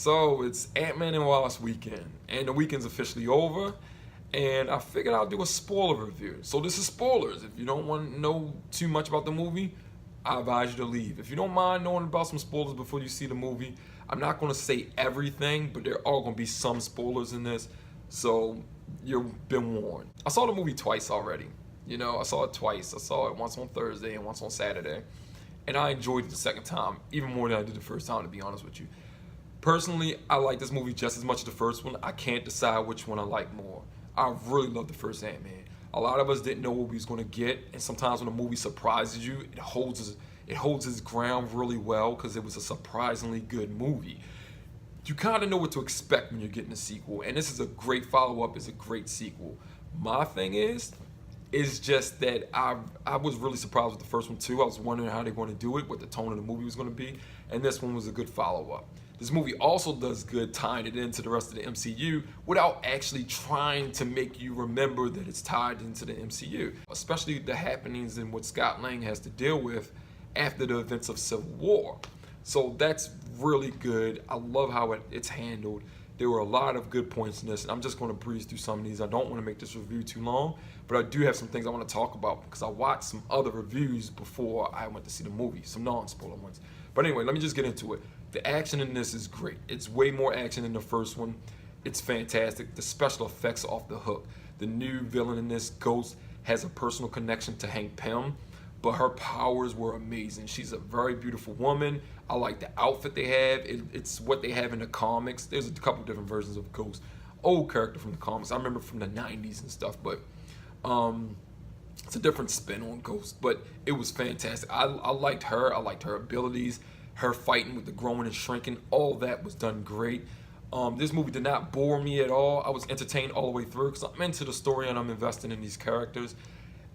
So it's Ant-Man and Wasp weekend, and the weekend's officially over, and I figured I'll do a spoiler review. So this is spoilers. If you don't want to know too much about the movie, I advise you to leave. If you don't mind knowing about some spoilers before you see the movie, I'm not going to say everything, but there are going to be some spoilers in this, so you've been warned. I saw the movie twice already. I saw it twice. I saw it once on Thursday and once on Saturday, and I enjoyed it the second time even more than I did the first time, to be honest with you. Personally, I like this movie just as much as the first one. I can't decide which one I like more. I really love the first Ant-Man. A lot of us didn't know what we was gonna get, and sometimes when a movie surprises you, it holds its ground really well because it was a surprisingly good movie. You kind of know what to expect when you're getting a sequel, and this is a great follow-up. It's a great sequel. My thing is just that I was really surprised with the first one too. I was wondering how they were going to do it, what the tone of the movie was going to be, and this one was a good follow-up. This movie also does good tying it into the rest of the MCU without actually trying to make you remember that it's tied into the MCU, especially the happenings and what Scott Lang has to deal with after the events of Civil War. So that's really good. I love how it's handled. There were a lot of good points in this, and I'm just going to breeze through some of these. I don't want to make this review too long, but I do have some things I want to talk about because I watched some other reviews before I went to see the movie, some non-spoiler ones. But anyway, let me just get into it. The action in this is great. It's way more action than the first one. It's fantastic. The special effects are off the hook. The new villain in this, Ghost, has a personal connection to Hank Pym, but her powers were amazing. She's a very beautiful woman. I like the outfit they have. It's what they have in the comics. There's a couple different versions of Ghost. Old character from the comics. I remember from the 90s and stuff, but it's a different spin on Ghost, but it was fantastic. I liked her. I liked her abilities, her fighting with the growing and shrinking. All that was done great. This movie did not bore me at all. I was entertained all the way through because I'm into the story and I'm investing in these characters.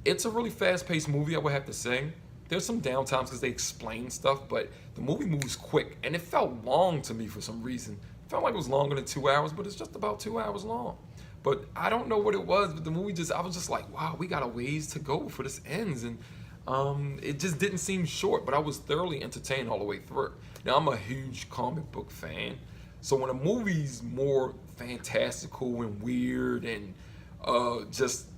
It's a really fast-paced movie, I would have to say. There's some downtimes because they explain stuff, but the movie moves quick, and it felt long to me for some reason. It felt like it was longer than 2 hours, but it's just about 2 hours long. But I don't know what it was, but the movie I was just like, wow, we got a ways to go before this ends, and it just didn't seem short, but I was thoroughly entertained all the way through. Now, I'm a huge comic book fan, so when a movie's more fantastical and weird and just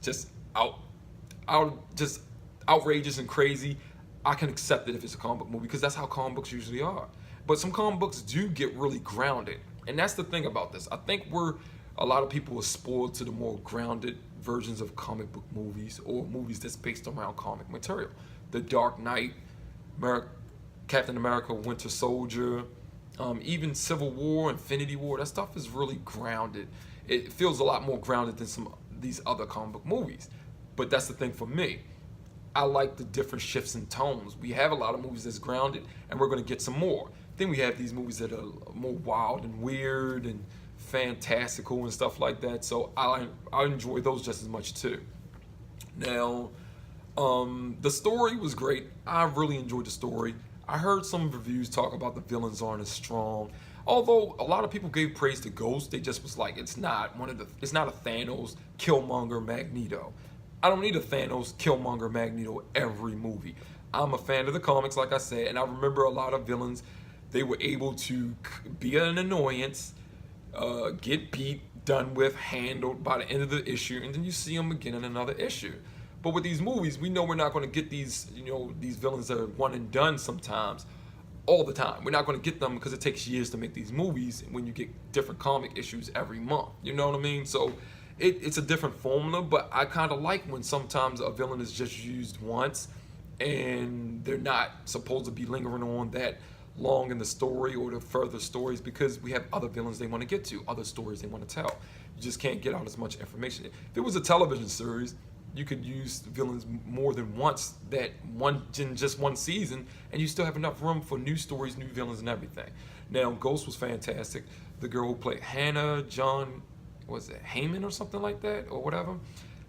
outrageous and crazy, I can accept it if it's a comic book movie because that's how comic books usually are. But some comic books do get really grounded, and that's the thing about this. I think a lot of people are spoiled to the more grounded versions of comic book movies or movies that's based around comic material. The Dark Knight, Captain America, Winter Soldier, even Civil War, Infinity War, that stuff is really grounded. It feels a lot more grounded than some of these other comic book movies. But that's the thing for me. I like the different shifts in tones. We have a lot of movies that's grounded, and we're going to get some more. Then we have these movies that are more wild and weird and fantastical and stuff like that. So I enjoy those just as much too. Now, the story was great. I really enjoyed the story. I heard some reviews talk about the villains aren't as strong. Although a lot of people gave praise to Ghost, they just was like, it's not a Thanos, Killmonger, Magneto. I don't need a Thanos, Killmonger, Magneto every movie. I'm a fan of the comics, like I said, and I remember a lot of villains, they were able to be an annoyance, get beat, done with, handled by the end of the issue, and then you see them again in another issue. But with these movies, we know we're not going to get these villains that are one and done sometimes, all the time. We're not going to get them because it takes years to make these movies when you get different comic issues every month. You know what I mean? So it's a different formula, but I kind of like when sometimes a villain is just used once and they're not supposed to be lingering on that long in the story or the further stories because we have other villains they want to get to, other stories they want to tell. You just can't get out as much information. If it was a television series, you could use villains more than once in just one season, and you still have enough room for new stories, new villains, and everything. Now, Ghost was fantastic. The girl who played Hannah, was it Heyman or something like that, or whatever?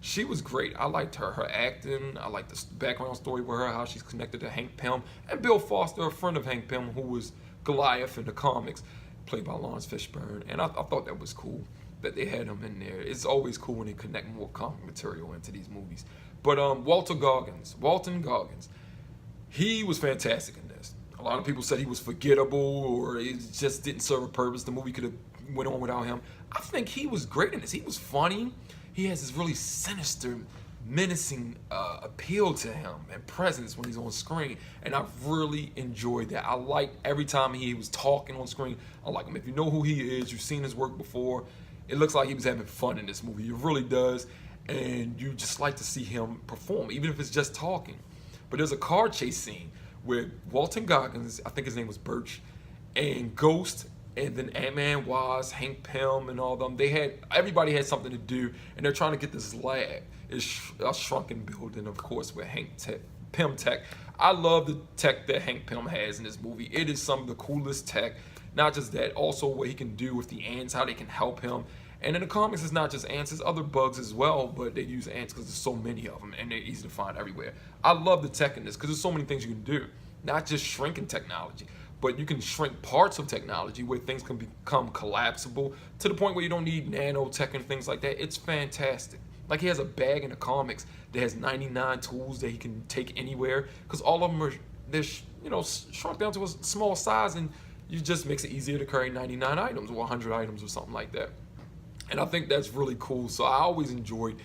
She was great. I liked her acting. I liked the background story with her, how she's connected to Hank Pym. And Bill Foster, a friend of Hank Pym, who was Goliath in the comics, played by Lawrence Fishburne. And I thought that was cool that they had him in there. It's always cool when they connect more comic material into these movies. But Walton Goggins, he was fantastic in this. A lot of people said he was forgettable or it just didn't serve a purpose. The movie could have went on without him. I think he was great in this. He was funny. He has this really sinister, menacing appeal to him and presence when he's on screen, and I really enjoyed that. I like every time he was talking on screen. I like him. If you know who he is, you've seen his work before, it looks like he was having fun in this movie. It really does, and you just like to see him perform, even if it's just talking. But there's a car chase scene where Walton Goggins, I think his name was Birch, and Ghost, and then Ant-Man, Wasp, Hank Pym, and all them. Everybody had something to do, and they're trying to get this lab. It's a shrunken building, of course, with Pym tech. I love the tech that Hank Pym has in this movie. It is some of the coolest tech. Not just that, also what he can do with the ants, how they can help him. And in the comics, it's not just ants, it's other bugs as well, but they use ants because there's so many of them, and they're easy to find everywhere. I love the tech in this because there's so many things you can do. Not just shrinking technology, but you can shrink parts of technology where things can become collapsible to the point where you don't need nanotech and things like that. It's fantastic. Like he has a bag in the comics that has 99 tools that he can take anywhere because all of them are shrunk down to a small size, and it just makes it easier to carry 99 items or 100 items or something like that. And I think that's really cool. So I always enjoyed,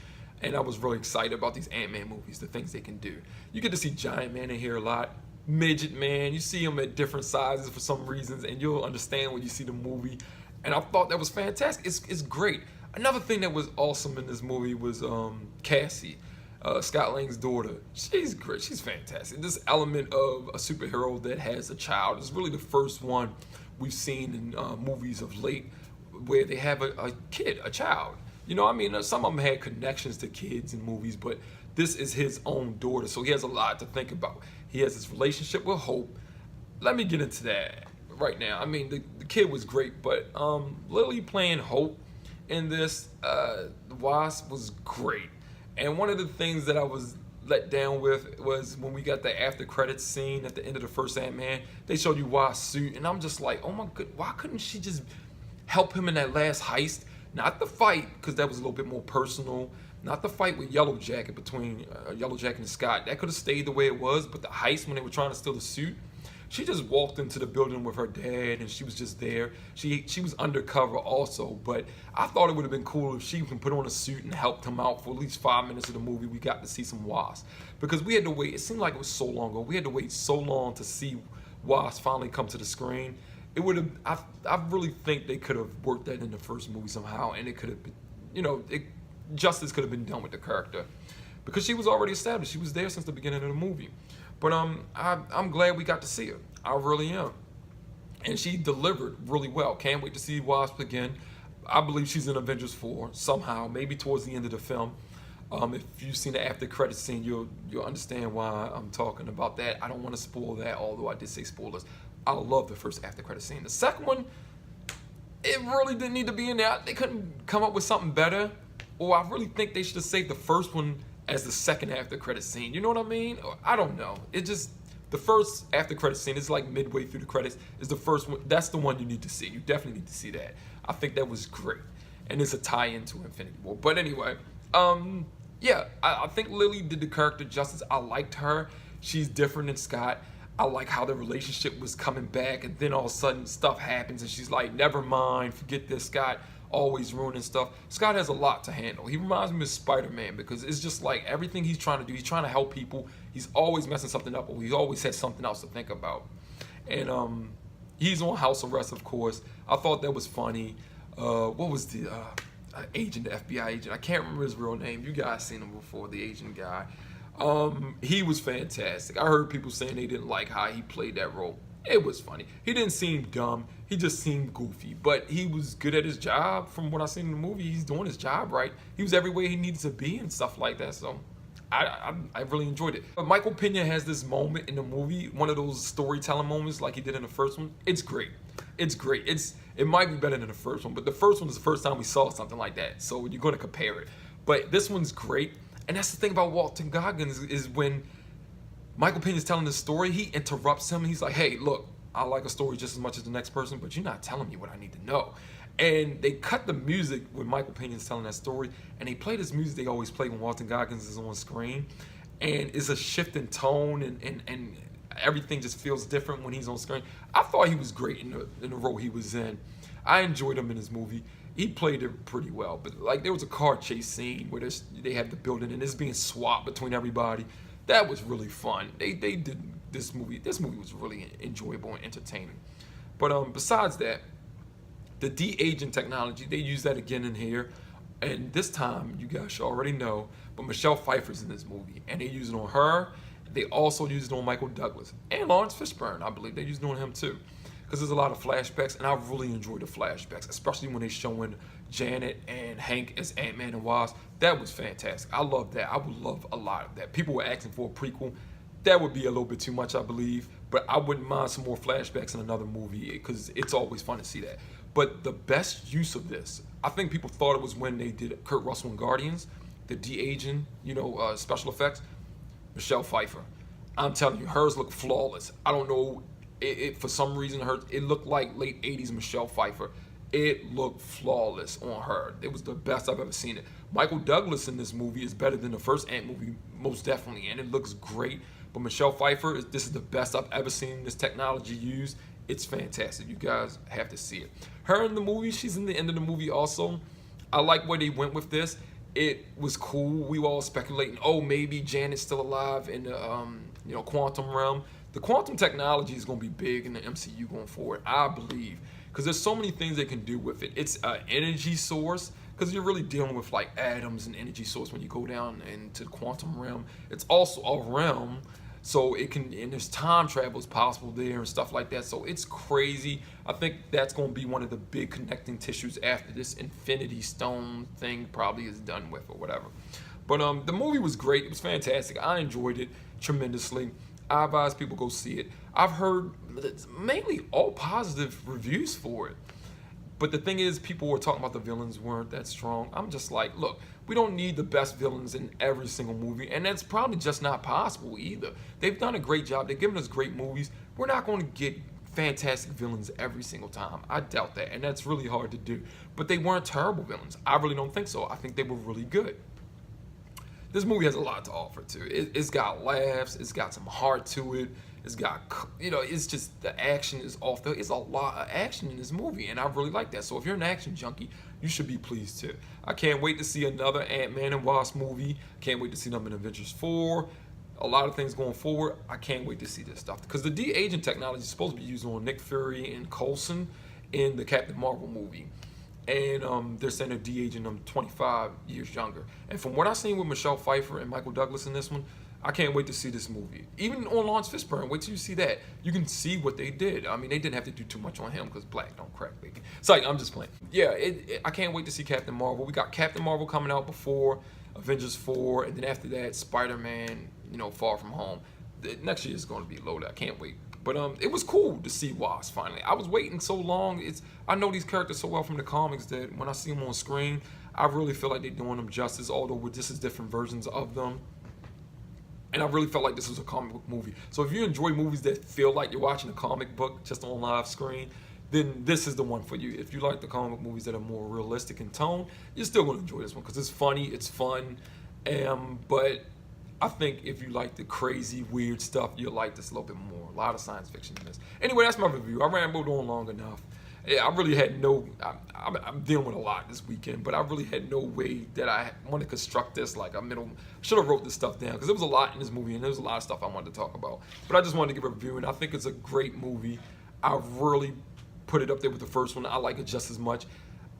and I was really excited about these Ant-Man movies, the things they can do. You get to see Giant Man in here a lot. Midget Man, you see him at different sizes for some reasons, and you'll understand when you see the movie. And I thought that was fantastic. It's great. Another thing that was awesome in this movie was Cassie, Scott Lang's daughter. She's great. She's fantastic. This element of a superhero that has a child is really the first one we've seen in movies of late where they have a kid, a child. You know, I mean, some of them had connections to kids in movies, but this is his own daughter, so he has a lot to think about. He has this relationship with Hope. Let me get into that right now. I mean, the kid was great, but Lily playing Hope in this, the Wasp, was great. And one of the things that I was let down with was when we got the after credits scene at the end of the first Ant-Man. They showed you Wasp's suit, and I'm just like, oh my god, why couldn't she just help him in that last heist? Not the fight, because that was a little bit more personal. Not the fight with Yellow Jacket between Yellow Jacket and Scott. That could have stayed the way it was, but the heist when they were trying to steal the suit, she just walked into the building with her dad and she was just there. She was undercover also, but I thought it would have been cool if she can put on a suit and helped him out for at least 5 minutes of the movie. We got to see some Wasp. Because we had to wait, it seemed like it was so long ago, we had to wait so long to see Wasp finally come to the screen. It would have, I really think they could have worked that in the first movie somehow, and it could have been, justice could have been done with the character. Because she was already established. She was there since the beginning of the movie. But I'm glad we got to see her. I really am. And she delivered really well. Can't wait to see Wasp again. I believe she's in Avengers 4 somehow, maybe towards the end of the film. If you've seen the after credits scene, you'll understand why I'm talking about that. I don't want to spoil that, although I did say spoilers. I love the first after credits scene. The second one, it really didn't need to be in there. They couldn't come up with something better. Or I really think they should have saved the first one as the second after credit scene. You know what I mean? I don't know. It just, the first after credit scene is like midway through the credits, is the first one. That's the one you need to see. You definitely need to see that. I think that was great. And it's a tie-in to Infinity War. But anyway, yeah, I think Lily did the character justice. I liked her. She's different than Scott. I like how the relationship was coming back, and then all of a sudden stuff happens and she's like, never mind, forget this, Scott. Always ruining stuff. Scott has a lot to handle. He reminds me of Spider-Man because it's just like everything he's trying to do, he's trying to help people. He's always messing something up, or he always has something else to think about. And he's on house arrest, of course. I thought that was funny. What was the agent, the FBI agent? I can't remember his real name. You guys seen him before, the agent guy. He was fantastic. I heard people saying they didn't like how he played that role. It was funny. He didn't seem dumb. He just seemed goofy. But he was good at his job. From what I seen in the movie, he's doing his job right. He was everywhere he needed to be and stuff like that. So I really enjoyed it. But Michael Pena has this moment in the movie, one of those storytelling moments like he did in the first one. It's great. It's great. It might be better than the first one, but the first one is the first time we saw something like that. So you're going to compare it. But this one's great. And that's the thing about Walton Goggins is when Michael Pena's telling this story, he interrupts him and he's like, hey, look, I like a story just as much as the next person, but you're not telling me what I need to know. And they cut the music when Michael Pena's telling that story, and they play this music they always play when Walton Goggins is on screen. And it's a shift in tone, and everything just feels different when he's on screen. I thought he was great in the role he was in. I enjoyed him in his movie. He played it pretty well. But like there was a car chase scene where they had the building and it's being swapped between everybody. That was really fun. They did this movie. This movie was really enjoyable and entertaining. But besides that, the de-aging technology, they use that again in here. And this time, you guys should already know, but Michelle Pfeiffer's in this movie. And they use it on her. They also use it on Michael Douglas. And Lawrence Fishburne, I believe. They used it on him too. Because there's a lot of flashbacks, and I really enjoyed the flashbacks, especially when they're showing Janet and Hank as Ant-Man and Wasp. That was fantastic. I love that. I would love a lot of that. People were asking for a prequel. That would be a little bit too much, I believe. But I wouldn't mind some more flashbacks in another movie because it's always fun to see that. But the best use of this, I think people thought it was when they did Kurt Russell and Guardians, the de-aging, special effects. Michelle Pfeiffer. I'm telling you, hers look flawless. I don't know. For some reason, it looked like late 80s Michelle Pfeiffer. It looked flawless on her. It was the best I've ever seen it. Michael Douglas in this movie is better than the first Ant movie, most definitely, and it looks great. But Michelle Pfeiffer, this is the best I've ever seen this technology used. It's fantastic. You guys have to see it. Her in the movie, she's in the end of the movie also. I like where they went with this. It was cool. We were all speculating, oh, maybe Janet's still alive in the quantum realm. The quantum technology is going to be big in the MCU going forward, I believe, because there's so many things they can do with it. It's an energy source, because you're really dealing with like atoms and energy source when you go down into the quantum realm. It's also a realm, so it can, and there's time travel is possible there and stuff like that. So it's crazy. I think that's going to be one of the big connecting tissues after this Infinity Stone thing probably is done with or whatever. But the movie was great. It was fantastic. I enjoyed it tremendously. I advise people go see it. I've heard mainly all positive reviews for it. But the thing is, people were talking about the villains weren't that strong. I'm just like, look, we don't need the best villains in every single movie, and that's probably just not possible either. They've done a great job. They've given us great movies. We're not going to get fantastic villains every single time. I doubt that, and that's really hard to do. But they weren't terrible villains. I really don't think so. I think they were really good. This movie has a lot to offer too. It's got laughs. It's got some heart to it. It's got, it's just the action is off the. It's a lot of action in this movie, and I really like that. So if you're an action junkie, you should be pleased too. I can't wait to see another Ant-Man and Wasp movie. Can't wait to see them in Avengers 4. A lot of things going forward. I can't wait to see this stuff because the de-aging technology is supposed to be used on Nick Fury and Coulson in the Captain Marvel movie. And they're saying they're de-aging them 25 years younger. And from what I've seen with Michelle Pfeiffer and Michael Douglas in this one, I can't wait to see this movie. Even on Lawrence Fishburne, wait till you see that. You can see what they did. I mean, they didn't have to do too much on him because black don't crack, baby. It's like, I'm just playing. Yeah, I can't wait to see Captain Marvel. We got Captain Marvel coming out before Avengers 4, and then after that, Spider-Man, Far From Home. Next year is going to be loaded. I can't wait. But it was cool to see Wasp finally. I was waiting so long. I know these characters so well from the comics that when I see them on screen, I really feel like they're doing them justice, although this is different versions of them. And I really felt like this was a comic book movie. So if you enjoy movies that feel like you're watching a comic book just on live screen, then this is the one for you. If you like the comic book movies that are more realistic in tone, you're still going to enjoy this one because it's funny, it's fun, but I think if you like the crazy, weird stuff, you'll like this a little bit more. A lot of science fiction in this. Anyway, that's my review. I rambled on long enough. I really had I'm dealing with a lot this weekend, but I really had no way that I want to construct this like a middle. Should have wrote this stuff down because there was a lot in this movie and there was a lot of stuff I wanted to talk about. But I just wanted to give a review, and I think it's a great movie. I really put it up there with the first one. I like it just as much.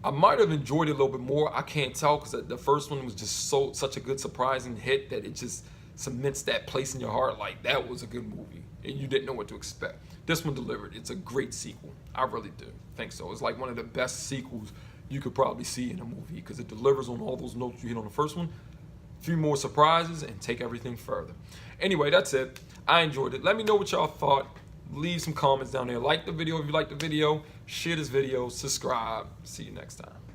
I might have enjoyed it a little bit more. I can't tell because the first one was just such a good surprising hit that it just cements that place in your heart. Like, that was a good movie and you didn't know what to expect. This one delivered. It's a great sequel. I really do think so. It's like one of the best sequels you could probably see in a movie because it delivers on all those notes you hit on the first one. A few more surprises and take everything further. Anyway, that's it. I enjoyed it. Let me know what y'all thought. Leave some comments down there. Like the video if you like the video. Share this video. Subscribe. See you next time.